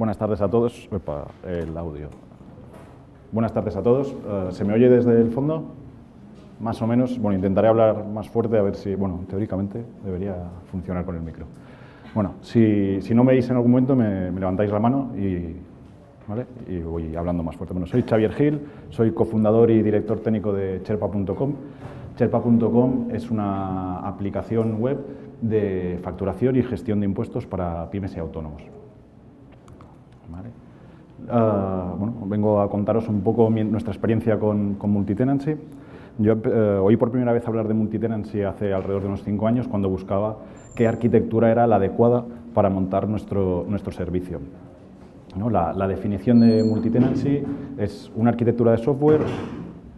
Buenas tardes a todos. Epa, el audio. Buenas tardes a todos. ¿Se me oye desde el fondo? Más o menos. Bueno, intentaré hablar más fuerte a ver si, bueno, teóricamente debería funcionar con el micro. Bueno, si no me oís en algún momento, me levantáis la mano y, ¿vale? Y voy hablando más fuerte. Bueno, soy Xavier Gil, soy cofundador y director técnico de Cherpa.com. Cherpa.com es una aplicación web de facturación y gestión de impuestos para pymes y autónomos. ¿Vale? Bueno, vengo a contaros un poco nuestra experiencia con multitenancy. Yo oí por primera vez hablar de multitenancy hace alrededor de unos 5 años, cuando buscaba qué arquitectura era la adecuada para montar nuestro servicio. ¿No? La definición de multitenancy es una arquitectura de software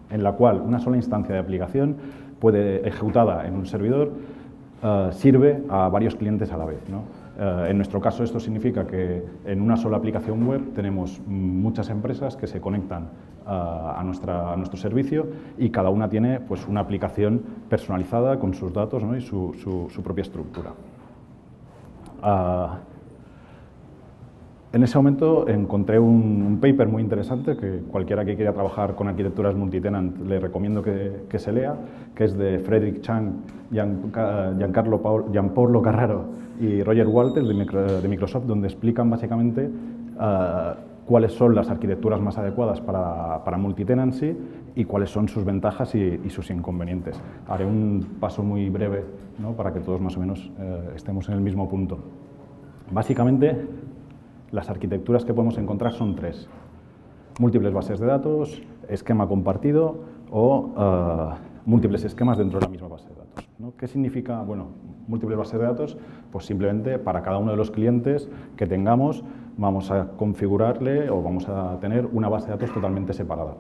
en la cual una sola instancia de aplicación ejecutada en un servidor sirve a varios clientes a la vez, ¿no? En nuestro caso esto significa que en una sola aplicación web tenemos muchas empresas que se conectan a nuestro servicio y cada una tiene pues, una aplicación personalizada con sus datos, ¿no? Y su propia estructura. En ese momento encontré un paper muy interesante que cualquiera que quiera trabajar con arquitecturas multitenant le recomiendo que se lea, que es de Frederick Chang, Gianpaolo Carraro y Roger Walters de Microsoft, donde explican básicamente cuáles son las arquitecturas más adecuadas para multitenancy y cuáles son sus ventajas y sus inconvenientes. Haré un paso muy breve, ¿no? Para que todos más o menos estemos en el mismo punto. Básicamente, las arquitecturas que podemos encontrar son 3. Múltiples bases de datos, esquema compartido o múltiples esquemas dentro de la misma base de datos, ¿no? ¿Qué significa? Bueno, múltiples bases de datos, pues simplemente para cada uno de los clientes que tengamos vamos a configurarle o vamos a tener una base de datos totalmente separada.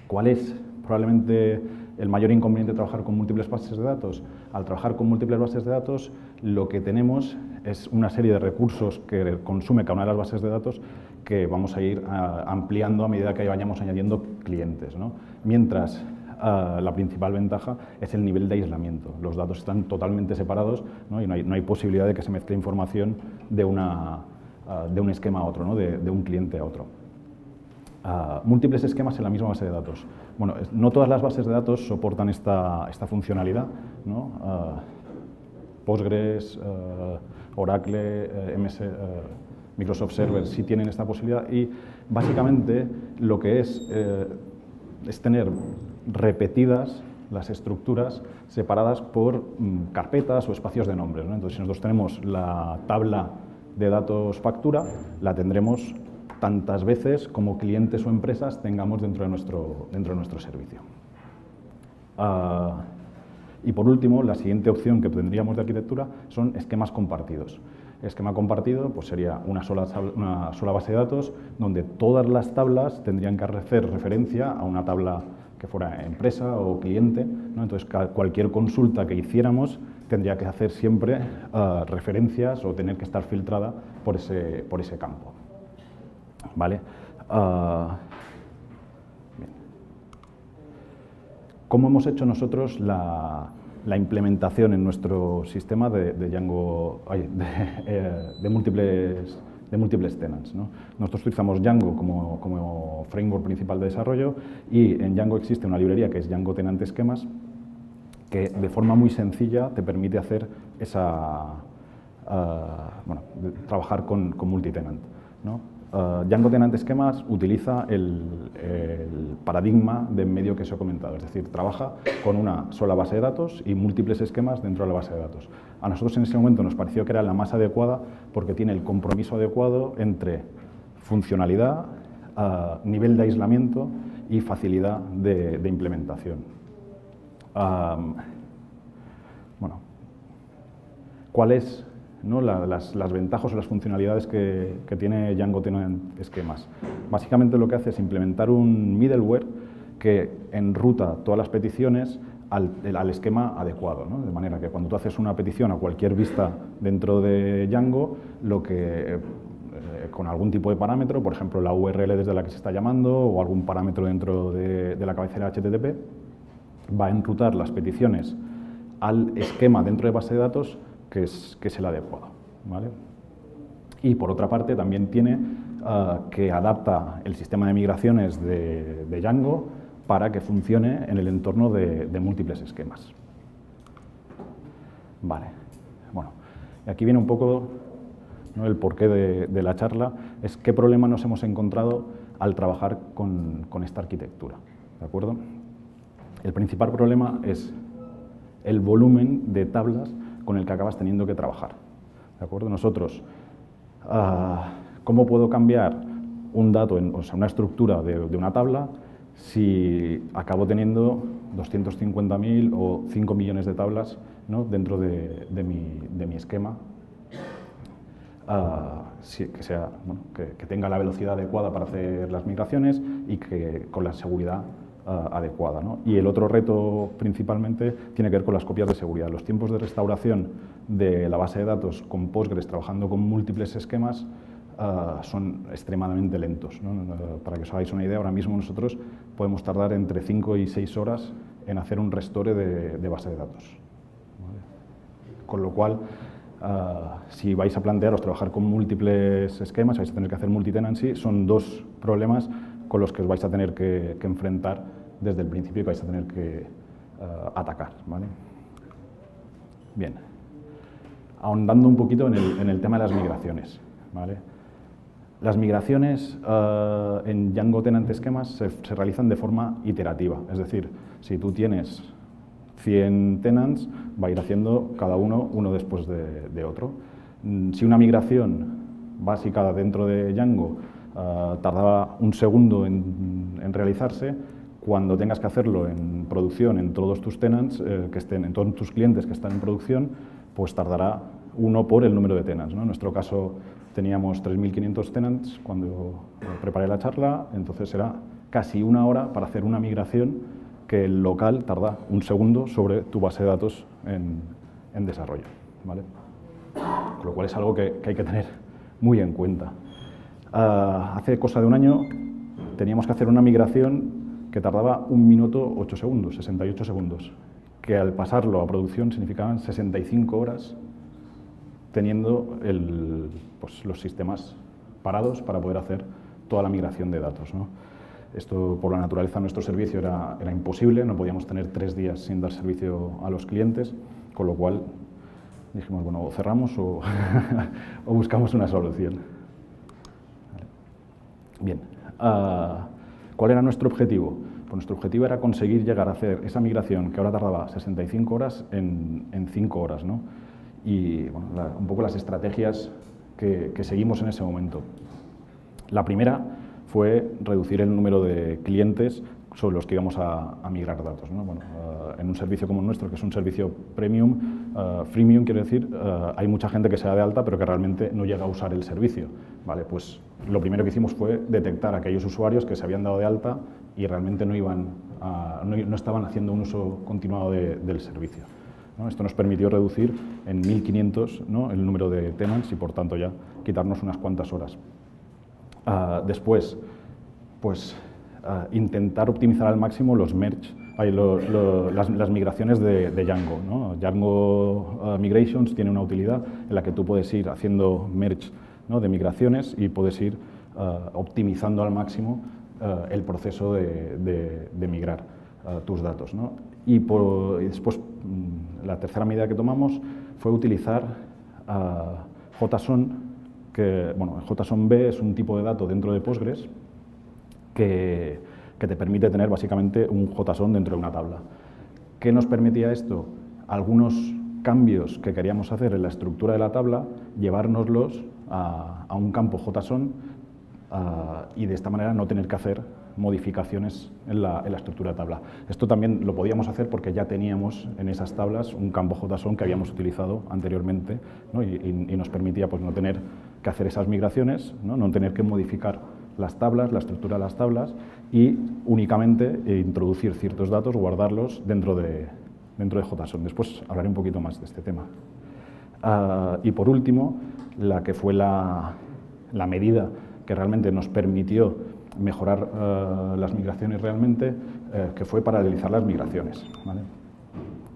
¿Cuál es probablemente el mayor inconveniente de trabajar con múltiples bases de datos? Al trabajar con múltiples bases de datos, lo que tenemos es una serie de recursos que consume cada una de las bases de datos que vamos a ir ampliando a medida que vayamos añadiendo clientes, ¿no? Mientras la principal ventaja es el nivel de aislamiento. Los datos están totalmente separados, ¿no? Y no hay posibilidad de que se mezcle información de un esquema a otro, ¿no? De un cliente a otro. Múltiples esquemas en la misma base de datos. Bueno, no todas las bases de datos soportan esta funcionalidad, ¿no? Postgres, Oracle, Microsoft Server sí tienen esta posibilidad y básicamente lo que es tener repetidas las estructuras separadas por carpetas o espacios de nombres, ¿no? Entonces, si nosotros tenemos la tabla de datos factura, la tendremos tantas veces como clientes o empresas tengamos dentro de nuestro servicio. Y por último, la siguiente opción que tendríamos de arquitectura son esquemas compartidos. Esquema compartido pues sería una sola base de datos donde todas las tablas tendrían que hacer referencia a una tabla que fuera empresa o cliente, ¿no? Entonces, cualquier consulta que hiciéramos tendría que hacer siempre referencias o tener que estar filtrada por ese campo. ¿Vale? Bien. ¿Cómo hemos hecho nosotros la implementación en nuestro sistema de Django, de múltiples tenants, ¿no? Nosotros utilizamos Django como framework principal de desarrollo y en Django existe una librería que es Django Tenant Schemas que de forma muy sencilla te permite hacer trabajar con multitenant, ¿no? Django Tenant Schemas utiliza el paradigma de medio que os he comentado, es decir, trabaja con una sola base de datos y múltiples esquemas dentro de la base de datos. A nosotros en ese momento nos pareció que era la más adecuada porque tiene el compromiso adecuado entre funcionalidad, nivel de aislamiento y facilidad de implementación. Bueno, ¿cuál es, ¿no? las ventajas o las funcionalidades que tiene Django Tenant Schemas? Básicamente lo que hace es implementar un middleware que enruta todas las peticiones al esquema adecuado, ¿no? De manera que cuando tú haces una petición a cualquier vista dentro de Django, con algún tipo de parámetro, por ejemplo la URL desde la que se está llamando o algún parámetro dentro de la cabecera HTTP, va a enrutar las peticiones al esquema dentro de base de datos que es el adecuado, ¿vale? Y por otra parte también tiene que adapta el sistema de migraciones de Django para que funcione en el entorno de múltiples esquemas. Vale, bueno, y aquí viene un poco, ¿no?, el porqué de la charla, es qué problema nos hemos encontrado al trabajar con esta arquitectura, ¿de acuerdo? El principal problema es el volumen de tablas con el que acabas teniendo que trabajar, ¿de acuerdo? Nosotros, ¿cómo puedo cambiar un dato, o sea, una estructura de una tabla si acabo teniendo 250.000 o 5 millones de tablas, ¿no?, dentro de mi esquema? Que tenga la velocidad adecuada para hacer las migraciones y que con la seguridad adecuada, ¿no? Y el otro reto principalmente tiene que ver con las copias de seguridad. Los tiempos de restauración de la base de datos con Postgres trabajando con múltiples esquemas son extremadamente lentos, ¿no? Para que os hagáis una idea, ahora mismo nosotros podemos tardar entre 5 y 6 horas en hacer un restore de base de datos, ¿vale? Con lo cual, si vais a plantearos trabajar con múltiples esquemas, vais a tener que hacer multitenancy, son dos problemas con los que os vais a tener que enfrentar desde el principio y que vais a tener que atacar, ¿vale? Bien, ahondando un poquito en el tema de las migraciones, ¿vale? Las migraciones en Django Tenant Esquemas se realizan de forma iterativa, es decir, si tú tienes 100 tenants, va a ir haciendo cada uno después de otro. Si una migración básica dentro de Django tardaba un segundo en realizarse, cuando tengas que hacerlo en producción en todos tus tenants, en todos tus clientes que están en producción, pues tardará uno por el número de tenants, ¿no? En nuestro caso teníamos 3.500 tenants cuando preparé la charla, entonces era casi una hora para hacer una migración que el local tarda un segundo sobre tu base de datos en desarrollo, ¿vale? Con lo cual es algo que hay que tener muy en cuenta. Hace cosa de un año teníamos que hacer una migración que tardaba 1 minuto 8 segundos, 68 segundos, que al pasarlo a producción significaban 65 horas teniendo los sistemas parados para poder hacer toda la migración de datos, ¿no? Esto, por la naturaleza de nuestro servicio, era imposible, no podíamos tener 3 días sin dar servicio a los clientes, con lo cual dijimos, bueno, o cerramos o, o buscamos una solución. Bien, ¿cuál era nuestro objetivo? Pues nuestro objetivo era conseguir llegar a hacer esa migración que ahora tardaba 65 horas en 5 horas, ¿no? Y bueno, un poco las estrategias que seguimos en ese momento. La primera fue reducir el número de clientes sobre los que íbamos a migrar datos, ¿no? Bueno, en un servicio como el nuestro, que es un servicio premium, freemium quiero decir, hay mucha gente que se da de alta pero que realmente no llega a usar el servicio, ¿vale? Pues lo primero que hicimos fue detectar a aquellos usuarios que se habían dado de alta y realmente no estaban haciendo un uso continuado del servicio, ¿no? Esto nos permitió reducir en 1.500, ¿no?, el número de tenants y por tanto ya quitarnos unas cuantas horas. Después, pues intentar optimizar al máximo los merge, las migraciones de Django, ¿no? Django Migrations tiene una utilidad en la que tú puedes ir haciendo merge, ¿no?, de migraciones y puedes ir optimizando al máximo el proceso de migrar tus datos, ¿no? Y después, la tercera medida que tomamos fue utilizar JSON, que, bueno, JSON-B es un tipo de dato dentro de Postgres que te permite tener básicamente un JSON dentro de una tabla. ¿Qué nos permitía esto? Algunos cambios que queríamos hacer en la estructura de la tabla, llevárnoslos a un campo JSON y de esta manera no tener que hacer modificaciones en la estructura de tabla. Esto también lo podíamos hacer porque ya teníamos en esas tablas un campo JSON que habíamos utilizado anteriormente, ¿no? y nos permitía, pues, no tener que hacer esas migraciones, no tener que modificar las tablas, la estructura de las tablas y únicamente introducir ciertos datos, guardarlos dentro de JSON. Después hablaré un poquito más de este tema. Y por último, la que fue la medida que realmente nos permitió mejorar las migraciones realmente, que fue paralelizar las migraciones, ¿vale?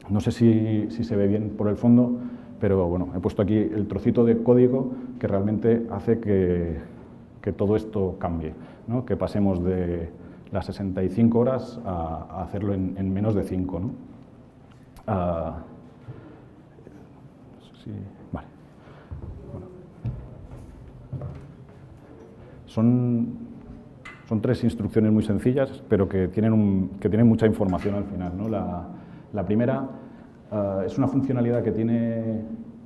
No sé si se ve bien por el fondo, pero bueno, he puesto aquí el trocito de código que realmente hace que todo esto cambie, ¿no? Que pasemos de las 65 horas a hacerlo en menos de 5, ¿no? Sí, vale. Bueno. Son 3 instrucciones muy sencillas, pero que tienen mucha información al final, ¿no? La primera es una funcionalidad que tiene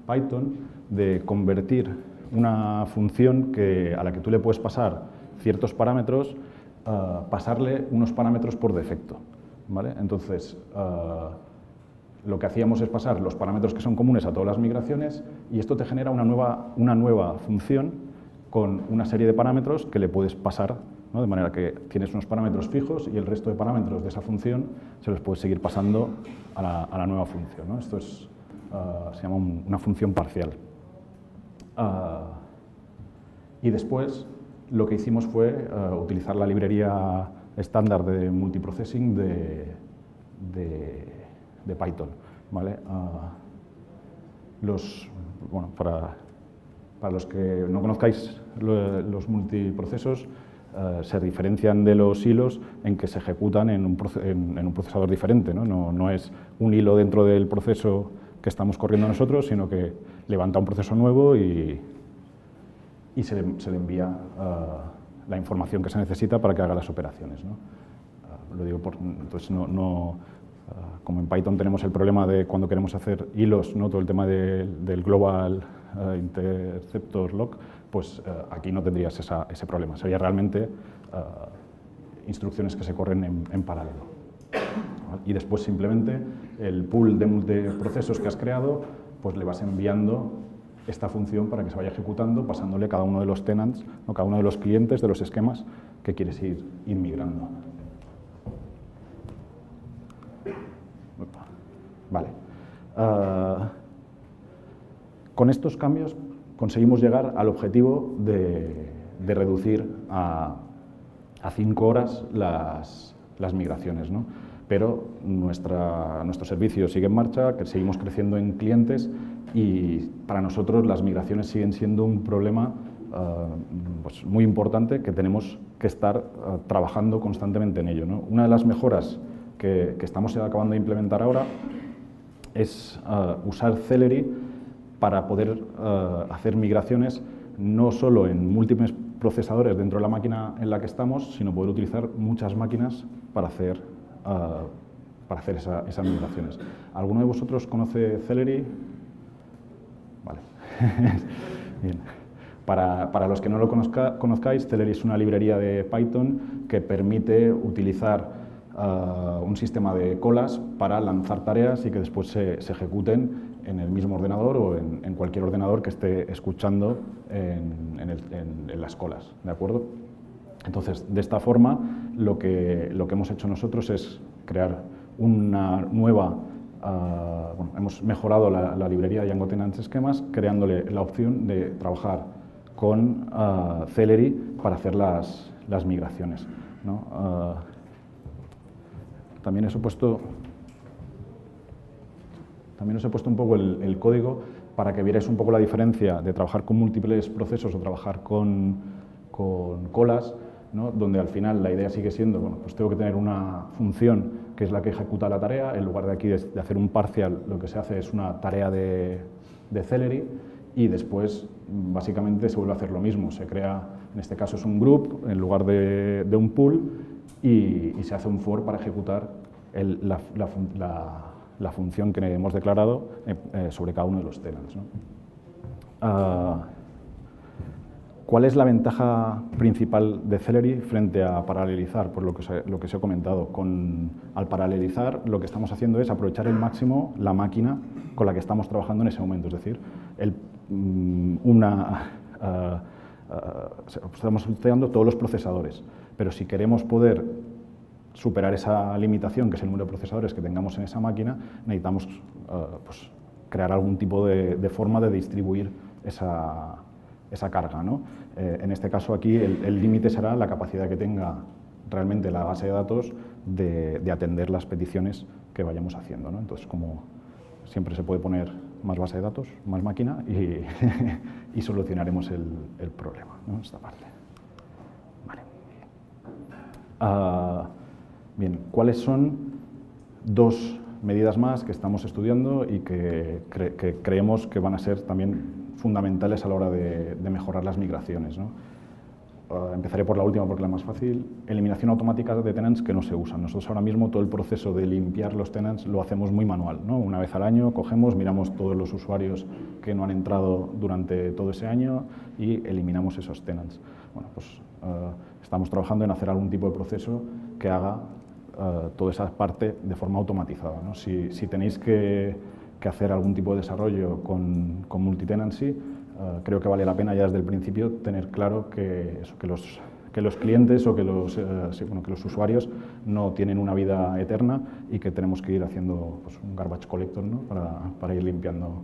Python de convertir una función a la que tú le puedes pasar ciertos parámetros, pasarle unos parámetros por defecto, ¿vale? Entonces, lo que hacíamos es pasar los parámetros que son comunes a todas las migraciones y esto te genera una nueva función con una serie de parámetros que le puedes pasar, ¿no? De manera que tienes unos parámetros fijos y el resto de parámetros de esa función se los puedes seguir pasando a la nueva función, ¿no? Esto se llama una función parcial. Y después lo que hicimos fue utilizar la librería estándar de multiprocessing de Python, ¿vale? Bueno, para los que no conozcáis los multiprocesos, se diferencian de los hilos en que se ejecutan en un procesador diferente, ¿no? No es un hilo dentro del proceso que estamos corriendo nosotros, sino que levanta un proceso nuevo y se le envía la información que se necesita para que haga las operaciones, ¿no? Lo digo entonces como en Python tenemos el problema de cuando queremos hacer hilos, ¿no? Todo el tema del global interceptor lock, pues aquí no tendrías ese problema. Sería realmente instrucciones que se corren en paralelo. Y después simplemente el pool de multiprocesos que has creado, pues le vas enviando esta función para que se vaya ejecutando, pasándole cada uno de los tenants, ¿no? Cada uno de los clientes de los esquemas que quieres ir migrando. Vale. Con estos cambios conseguimos llegar al objetivo de reducir a 5 horas las migraciones, ¿no? Pero nuestro servicio sigue en marcha, que seguimos creciendo en clientes y para nosotros las migraciones siguen siendo un problema pues muy importante que tenemos que estar trabajando constantemente en ello, ¿no? Una de las mejoras que estamos acabando de implementar ahora es usar Celery para poder hacer migraciones no solo en múltiples procesadores dentro de la máquina en la que estamos, sino poder utilizar muchas máquinas para hacer esas migraciones. ¿Alguno de vosotros conoce Celery? Vale. Bien. Para los que no lo conozcáis, Celery es una librería de Python que permite utilizar un sistema de colas para lanzar tareas y que después se ejecuten en el mismo ordenador o en cualquier ordenador que esté escuchando en las colas, ¿de acuerdo? Entonces, de esta forma, lo que hemos hecho nosotros es crear una nueva, hemos mejorado la librería Django Tenants Schemas, creándole la opción de trabajar con Celery para hacer las migraciones, ¿no? También os he puesto un poco el código para que vierais un poco la diferencia de trabajar con múltiples procesos o trabajar con colas, ¿no? Donde al final la idea sigue siendo, bueno, pues tengo que tener una función que es la que ejecuta la tarea, en lugar de aquí de hacer un parcial, lo que se hace es una tarea de Celery y después básicamente se vuelve a hacer lo mismo, se crea, en este caso es un group en lugar de un pool y se hace un for para ejecutar la función que hemos declarado sobre cada uno de los tenants, ¿no? ¿Cuál es la ventaja principal de Celery frente a paralelizar? Por lo que os he comentado. Al paralelizar, lo que estamos haciendo es aprovechar al máximo la máquina con la que estamos trabajando en ese momento. Es decir, estamos utilizando todos los procesadores, pero si queremos poder superar esa limitación, que es el número de procesadores que tengamos en esa máquina, necesitamos pues, crear algún tipo de forma de distribuir esa carga, ¿no? En este caso aquí el límite será la capacidad que tenga realmente la base de datos de atender las peticiones que vayamos haciendo, ¿no? Entonces, como siempre se puede poner más base de datos, más máquina y solucionaremos el problema, ¿no? Esta parte. Vale. Bien, ¿cuáles son dos medidas más que estamos estudiando y que creemos que van a ser también fundamentales a la hora de mejorar las migraciones, ¿no? Empezaré por la última porque es la más fácil. Eliminación automática de tenants que no se usan. Nosotros ahora mismo todo el proceso de limpiar los tenants lo hacemos muy manual, ¿no? Una vez al año cogemos, miramos todos los usuarios que no han entrado durante todo ese año y eliminamos esos tenants. Bueno, pues estamos trabajando en hacer algún tipo de proceso que haga toda esa parte de forma automatizada, ¿no? Si tenéis que hacer algún tipo de desarrollo con multitenancy, creo que vale la pena ya desde el principio tener claro que los clientes o que los usuarios no tienen una vida eterna y que tenemos que ir haciendo pues, un garbage collector, ¿no? para ir limpiando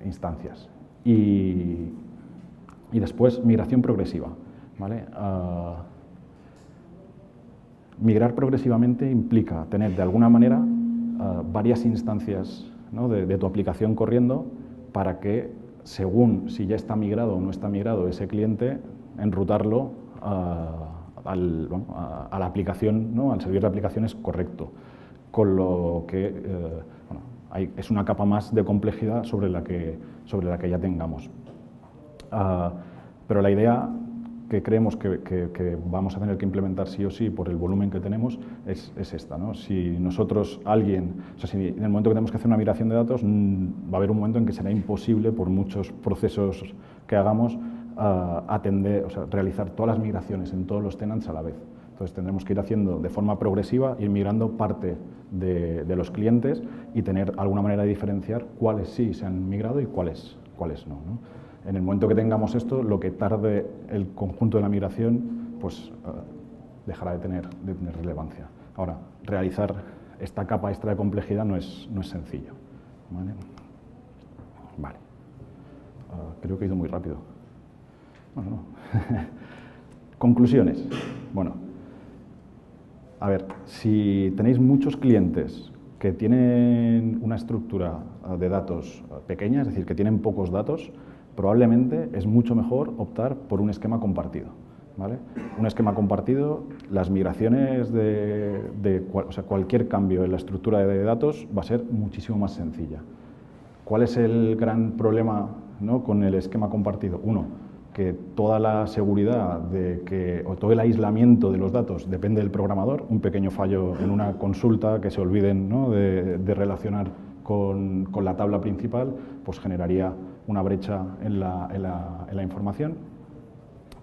instancias. Y después, migración progresiva, ¿vale? Migrar progresivamente implica tener de alguna manera varias instancias, ¿no? de tu aplicación corriendo para que, según si ya está migrado o no está migrado ese cliente, enrutarlo a la aplicación, ¿no? al servidor de aplicaciones correcto. Con lo que es una capa más de complejidad sobre la que ya tengamos. Pero la idea que creemos que vamos a tener que implementar sí o sí por el volumen que tenemos es esta, ¿no? Si nosotros, si en el momento que tenemos que hacer una migración de datos, va a haber un momento en que será imposible, por muchos procesos que hagamos, realizar todas las migraciones en todos los tenants a la vez. Entonces tendremos que ir haciendo de forma progresiva, ir migrando parte de los clientes y tener alguna manera de diferenciar cuáles sí se han migrado y cuáles no, ¿no? En el momento que tengamos esto, lo que tarde el conjunto de la migración, pues dejará de tener relevancia. Ahora, realizar esta capa extra de complejidad no es sencillo, ¿vale? Vale. Creo que he ido muy rápido. Bueno, no. Conclusiones. Bueno, a ver, si tenéis muchos clientes que tienen una estructura de datos pequeña, es decir, que tienen pocos datos, probablemente es mucho mejor optar por un esquema compartido, ¿vale? Un esquema compartido, las migraciones cualquier cambio en la estructura de datos va a ser muchísimo más sencilla. ¿Cuál es el gran problema, ¿no? con el esquema compartido? Uno, que toda la seguridad o todo el aislamiento de los datos depende del programador. Un pequeño fallo en una consulta, que se olviden, ¿no? de relacionar con la tabla principal, pues generaría una brecha en la información.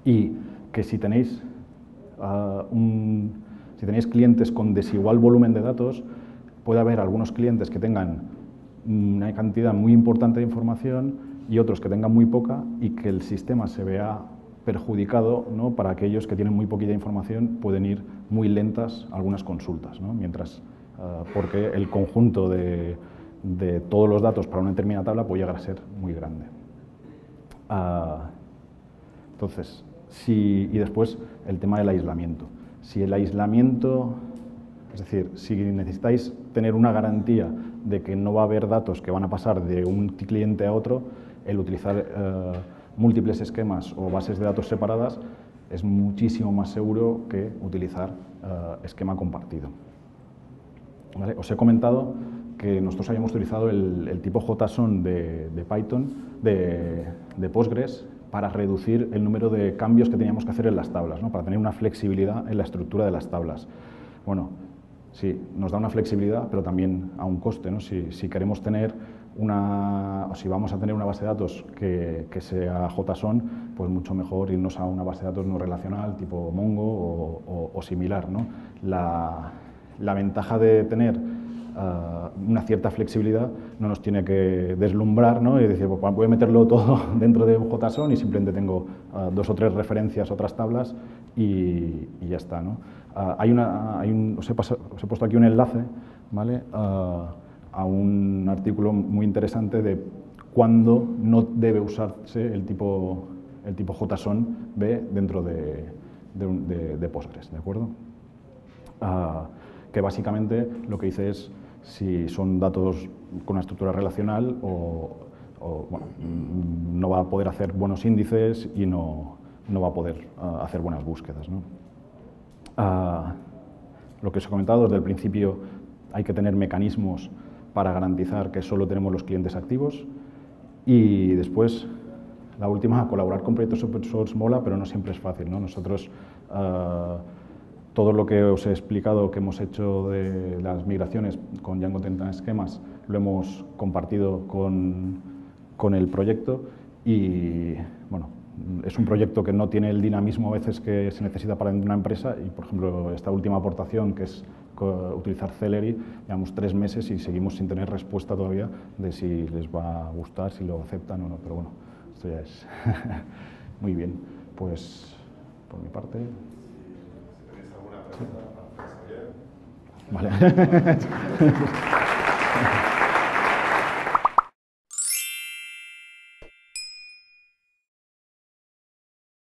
Y que si tenéis clientes con desigual volumen de datos, puede haber algunos clientes que tengan una cantidad muy importante de información y otros que tengan muy poca, y que el sistema se vea perjudicado, ¿no? Para aquellos que tienen muy poquita información pueden ir muy lentas algunas consultas, ¿no? Porque el conjunto de todos los datos para una determinada tabla puede llegar a ser muy grande. Entonces, y después el tema del aislamiento. Si el aislamiento, es decir, si necesitáis tener una garantía de que no va a haber datos que van a pasar de un cliente a otro, el utilizar múltiples esquemas o bases de datos separadas es muchísimo más seguro que utilizar esquema compartido. ¿Vale? Os he comentado que nosotros habíamos utilizado el tipo JSON de Python, de Postgres, para reducir el número de cambios que teníamos que hacer en las tablas, ¿no? Para tener una flexibilidad en la estructura de las tablas. Bueno, sí, nos da una flexibilidad, pero también a un coste, ¿no? Si queremos tener si vamos a tener una base de datos que sea JSON, pues mucho mejor irnos a una base de datos no relacional, tipo Mongo o similar, ¿no? La ventaja de tener una cierta flexibilidad no nos tiene que deslumbrar, ¿no? Y decir, pues voy a meterlo todo dentro de un JSON y simplemente tengo 2 o 3 referencias a otras tablas y ya está, ¿no? Os he puesto aquí un enlace, ¿vale? A un artículo muy interesante de cuándo no debe usarse el tipo JSON B dentro de Postgres, ¿de acuerdo? Que básicamente lo que dice es si son datos con una estructura relacional bueno, no va a poder hacer buenos índices y no va a poder hacer buenas búsquedas, ¿no? Lo que os he comentado desde el principio, hay que tener mecanismos para garantizar que solo tenemos los clientes activos. Y después, la última, colaborar con proyectos open source mola, pero no siempre es fácil, ¿no? Nosotros, todo lo que os he explicado que hemos hecho de las migraciones con Django Content Schemas, lo hemos compartido con el proyecto y, bueno, es un proyecto que no tiene el dinamismo a veces que se necesita para una empresa y, por ejemplo, esta última aportación, que es utilizar Celery, llevamos 3 meses y seguimos sin tener respuesta todavía de si les va a gustar, si lo aceptan o no, pero bueno, esto ya es muy bien. Pues, por mi parte... Si tenéis alguna pregunta, Javier. Vale.